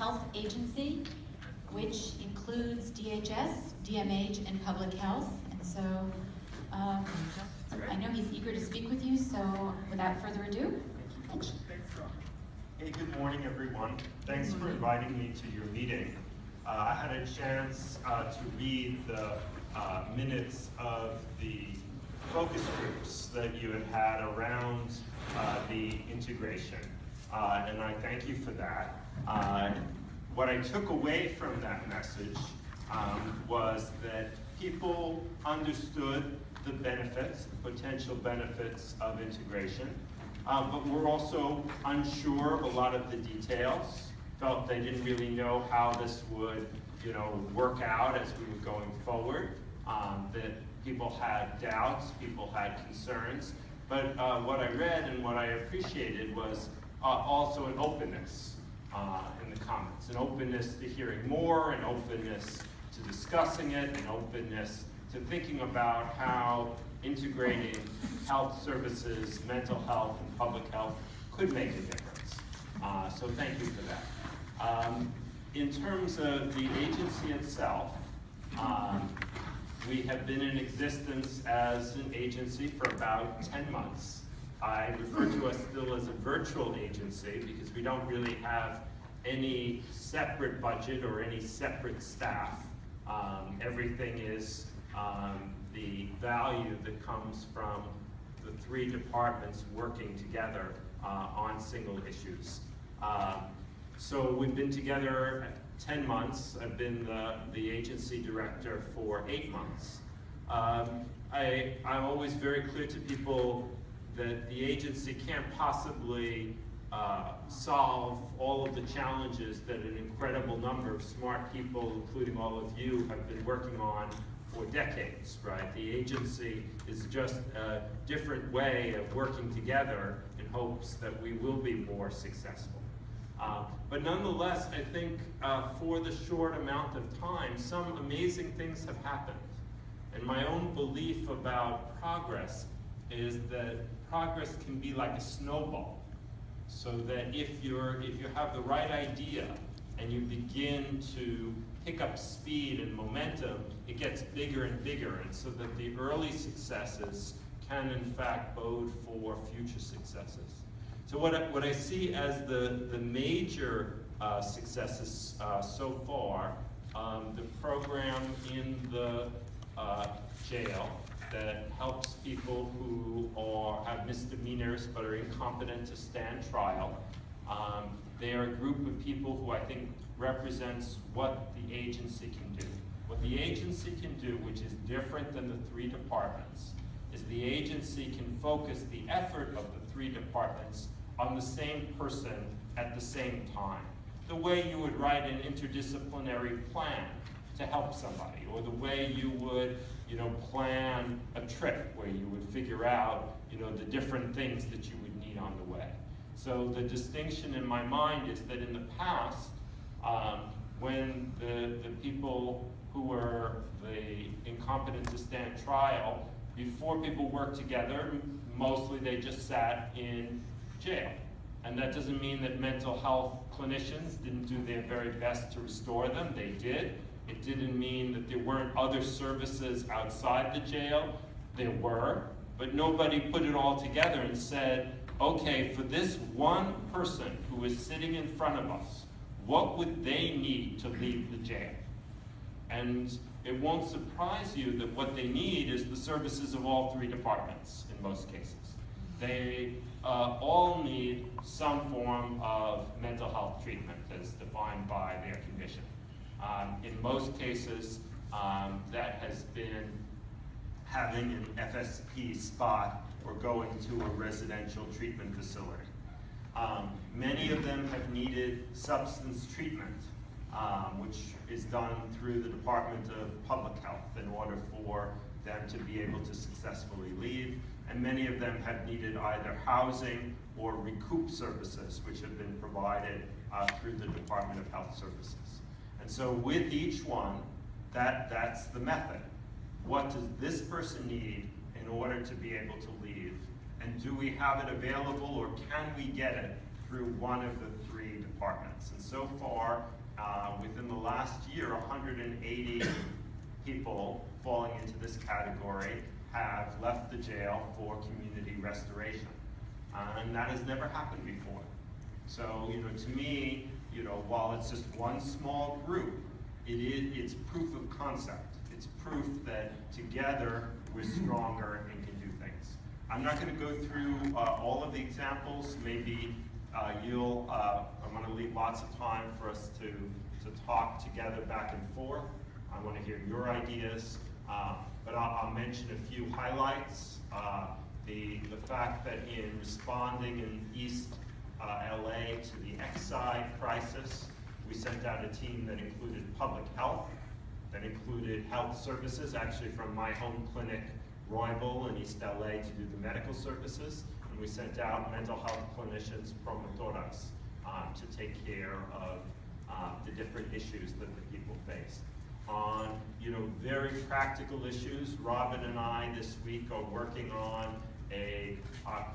health agency, which includes DHS, DMH, and public health. And so I know he's eager to speak with you, so without further ado, Mitch. Hey, good morning, everyone. Thanks for inviting me to your meeting. I had a chance to read the minutes of the focus groups that you had around the integration, and I thank you for that. What I took away from that message was that people understood the benefits, the potential benefits of integration, but we're also unsure of a lot of the details, felt they didn't really know how this would, work out as we were going forward, that people had doubts, people had concerns, but what I read and what I appreciated was also an openness in the comments, an openness to hearing more, an openness to discussing it, an openness to thinking about how integrating health services, mental health, and public health could make a difference. So thank you for that. In terms of the agency itself, we have been in existence as an agency for about 10 months. I refer to us still as a virtual agency because we don't really have any separate budget or any separate staff. Everything is the value that comes from the three departments working together on single issues. So we've been together 10 months. I've been the agency director for 8 months. I'm always very clear to people that the agency can't possibly solve all of the challenges that an incredible number of smart people, including all of you, have been working on for decades, right? The agency is just a different way of working together in hopes that we will be more successful. But nonetheless, I think for the short amount of time, some amazing things have happened. And my own belief about progress is that progress can be like a snowball. So that if you have the right idea and you begin to pick up speed and momentum, it gets bigger and bigger, and so that the early successes can in fact bode for future successes. So what I see as the major successes so far, the program in the jail that helps people who have misdemeanors but are incompetent to stand trial. They are a group of people who I think represents what the agency can do. What the agency can do, which is different than the three departments, is the agency can focus the effort of the three departments on the same person at the same time. The way you would write an interdisciplinary plan to help somebody, or the way you would plan a trip where you would figure out the different things that you would need on the way. So the distinction in my mind is that in the past, when the people who were the incompetent to stand trial, before people worked together, mostly they just sat in jail. And that doesn't mean that mental health clinicians didn't do their very best to restore them. They did. It didn't mean that there weren't other services outside the jail. There were, but nobody put it all together and said, okay, for this one person who is sitting in front of us, what would they need to leave the jail? And it won't surprise you that what they need is the services of all three departments in most cases. They all need some form of mental health treatment as defined by their condition. In most cases, that has been having an FSP spot or going to a residential treatment facility. Many of them have needed substance treatment, which is done through the Department of Public Health in order for them to be able to successfully leave. And many of them have needed either housing or recoup services, which have been provided through the Department of Health Services. And so with each one, that's the method. What does this person need in order to be able to leave? And do we have it available, or can we get it through one of the three departments? departments. And so far, within the last year, 180 people falling into this category have left the jail for community restoration. And that has never happened before. So, to me, while it's just one small group, it's proof of concept. It's proof that together we're stronger and can do things. I'm not going to go through all of the examples. Maybe I'm going to leave lots of time for us to talk together back and forth. I want to hear your ideas, but I'll mention a few highlights. The fact that in responding in East LA to the Exide crisis, we sent out a team that included public health, that included health services, actually from my home clinic, Roybal in East LA, to do the medical services, and we sent out mental health clinicians, promotoras, to take care of the different issues that the people faced. On very practical issues, Robin and I this week are working on a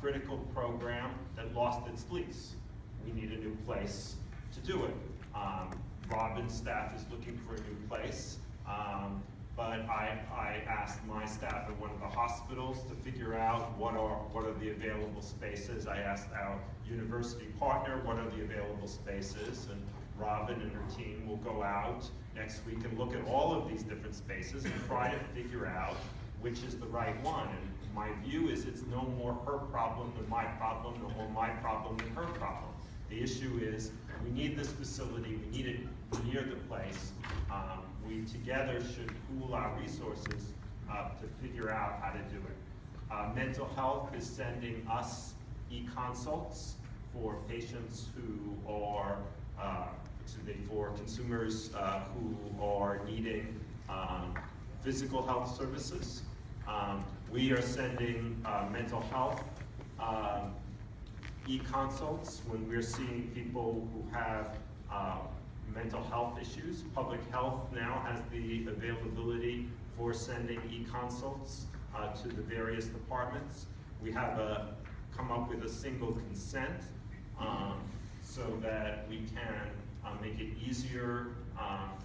critical program that lost its lease. We need a new place to do it. Robin's staff is looking for a new place, but I asked my staff at one of the hospitals to figure out what are the available spaces. I asked our university partner what are the available spaces, and Robin and her team will go out next week and look at all of these different spaces and try to figure out which is the right one. And my view is it's no more her problem than my problem, no more my problem than her problem. The issue is we need this facility, we need it near the place. We together should pool our resources to figure out how to do it. Mental health is sending us e-consults for patients who are, for consumers who are needing physical health services. We are sending mental health e-consults when we're seeing people who have mental health issues. Public health now has the availability for sending e-consults to the various departments. We have come up with a single consent so that we can make it easier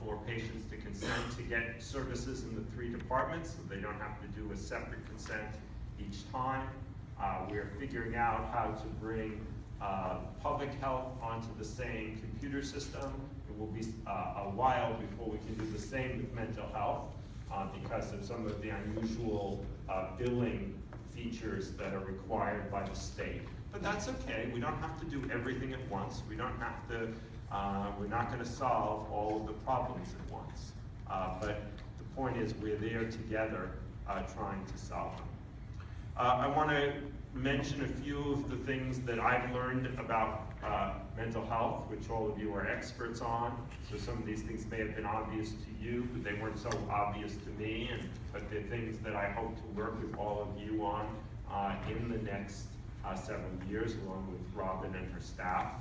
for patients to consent to get services in the 3 departments, so they don't have to do a separate consent each time. We're figuring out how to bring public health onto the same computer system. It will be a while before we can do the same with mental health because of some of the unusual billing features that are required by the state. But that's okay. We don't have to do everything at once. We don't have to, we're not going to solve all of the problems at once. But the point is we're there together trying to solve them. I want to mention a few of the things that I've learned about mental health, which all of you are experts on. So some of these things may have been obvious to you, but they weren't so obvious to me, but they're things that I hope to work with all of you on in the next several years, along with Robin and her staff.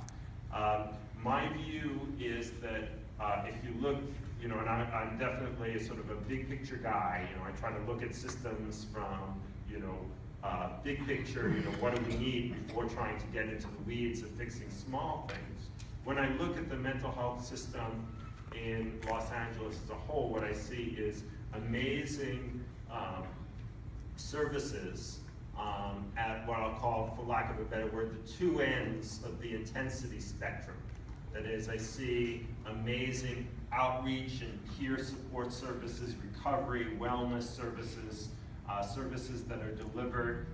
My view is that if you look, and I'm definitely a sort of a big picture guy. I try to look at systems from, big picture, what do we need before trying to get into the weeds of fixing small things. When I look at the mental health system in Los Angeles as a whole, what I see is amazing services at what I'll call, for lack of a better word, the 2 ends of the intensity spectrum. That is, I see amazing outreach and peer support services, recovery, wellness services, services that are delivered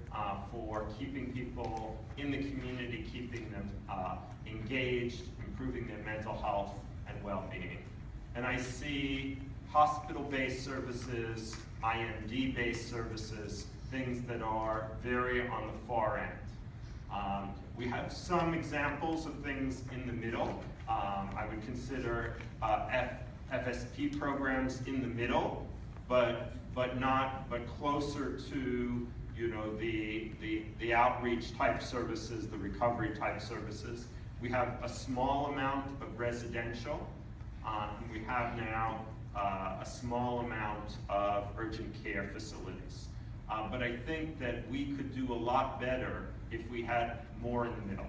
for keeping people in the community, keeping them engaged, improving their mental health and well-being. And I see hospital-based services, IMD-based services, things that are very on the far end. We have some examples of things in the middle. I would consider FSP programs in the middle, but closer to the outreach type services, the recovery type services. We have a small amount of residential. We have now a small amount of urgent care facilities. But I think that we could do a lot better if we had more in the middle.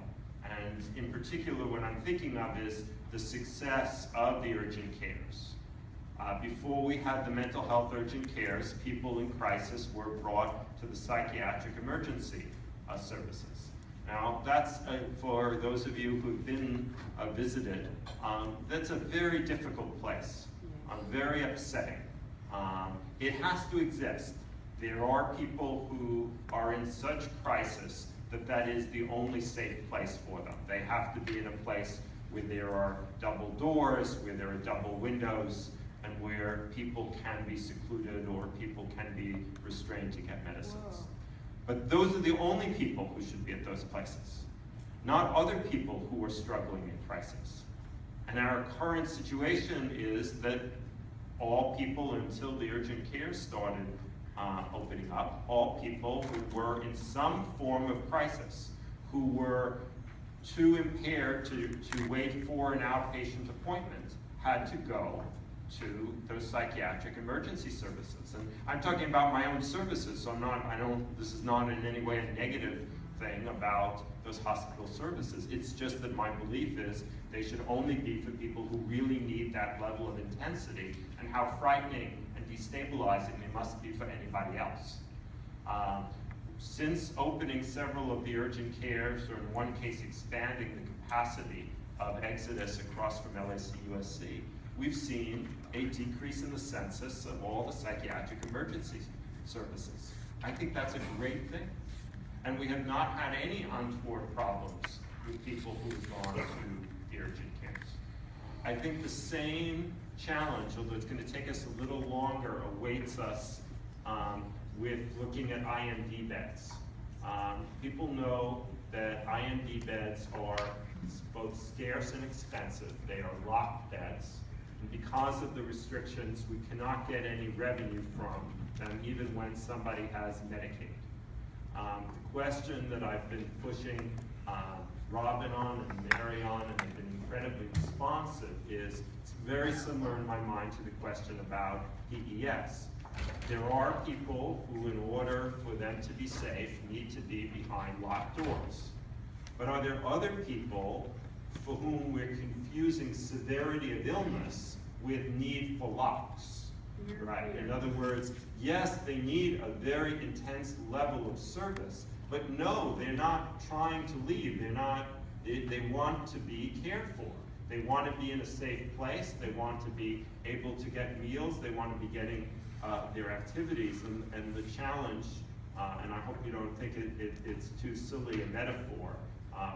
And in particular, what I'm thinking of is the success of the urgent cares. Before we had the mental health urgent cares, people in crisis were brought to the psychiatric emergency services. Now, that's, for those of you who've been visited, that's a very difficult place, very upsetting. It has to exist. There are people who are in such crisis that that is the only safe place for them. They have to be in a place where there are double doors, where there are double windows, and where people can be secluded or people can be restrained to get medicines. Whoa. But those are the only people who should be at those places, not other people who are struggling in crisis. And our current situation is that all people, until the urgent care started opening up, all people who were in some form of crisis, who were too impaired to wait for an outpatient appointment, had to go to those psychiatric emergency services. And I'm talking about my own services, so this is not in any way a negative thing about those hospital services. It's just that my belief is they should only be for people who really need that level of intensity, and how frightening and destabilizing they must be for anybody else. Since opening several of the urgent cares, or in one case expanding the capacity of Exodus across from LAC USC, we've seen a decrease in the census of all the psychiatric emergency services. I think that's a great thing. And we have not had any untoward problems with people who've gone to the urgent cares. I think the same challenge, although it's going to take us a little longer, awaits us with looking at IMD beds. People know that IMD beds are both scarce and expensive. They are locked beds. And because of the restrictions, we cannot get any revenue from them, even when somebody has Medicaid. The question that I've been pushing Robin on and Mary on, and they've been incredibly responsive, is it's very similar in my mind to the question about PES. There are people who, in order for them to be safe, need to be behind locked doors. But are there other people for whom we're confusing severity of illness with need for locks? Right? In other words, yes, they need a very intense level of service, but no, they're not trying to leave. They want to be cared for. They want to be in a safe place. They want to be able to get meals. They want to be getting their activities. And the challenge, and I hope you don't think it's too silly a metaphor,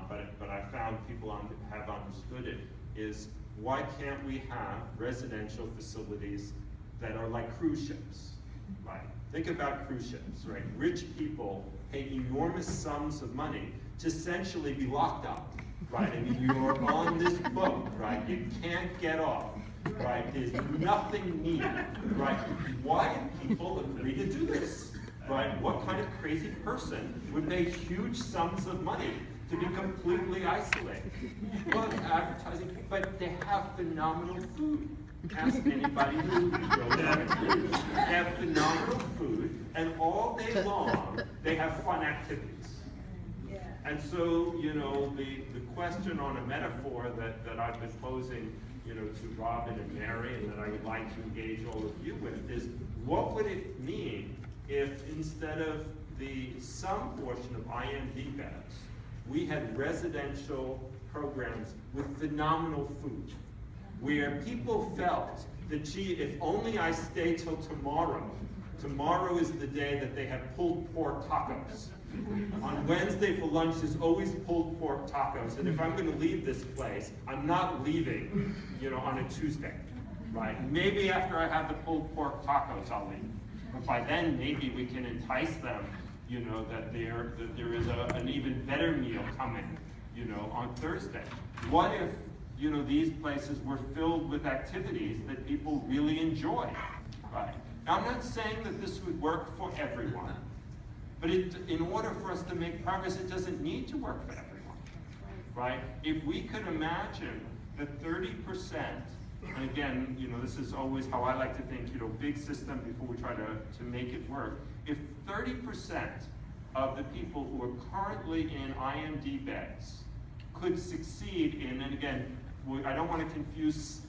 but I found people have understood it, is why can't we have residential facilities that are like cruise ships, right? Think about cruise ships, right? Rich people pay enormous sums of money to essentially be locked up, right? I mean, you're on this boat, right? You can't get off, right? There's nothing needed, right? Why do people agree to do this, right? What kind of crazy person would pay huge sums of money to be completely isolated? Well, it's advertising, but they have phenomenal food. Ask anybody who goes on a cruise. They have phenomenal food, and all day long, they have fun activities. Yeah. And so, you know, the question on a metaphor that I've been posing, you know, to Robin and Mary, and that I would like to engage all of you with, is what would it mean if instead of some portion of IMD beds, we had residential programs with phenomenal food, where people felt that, gee, if only I stay till tomorrow. Tomorrow is the day that they have pulled pork tacos. On Wednesday for lunch, there's always pulled pork tacos. And if I'm going to leave this place, I'm not leaving, you know, on a Tuesday, right? Maybe after I have the pulled pork tacos, I'll leave. But by then, maybe we can entice them, you know, that there is an even better meal coming, you know, on Thursday. What if, you know, these places were filled with activities that people really enjoy, right? Now, I'm not saying that this would work for everyone, but in order for us to make progress, it doesn't need to work for everyone, right? If we could imagine that 30%, and again, you know, this is always how I like to think, you know, big system before we try to make it work. If 30% of the people who are currently in IMD beds could succeed in, and again, I don't want to confuse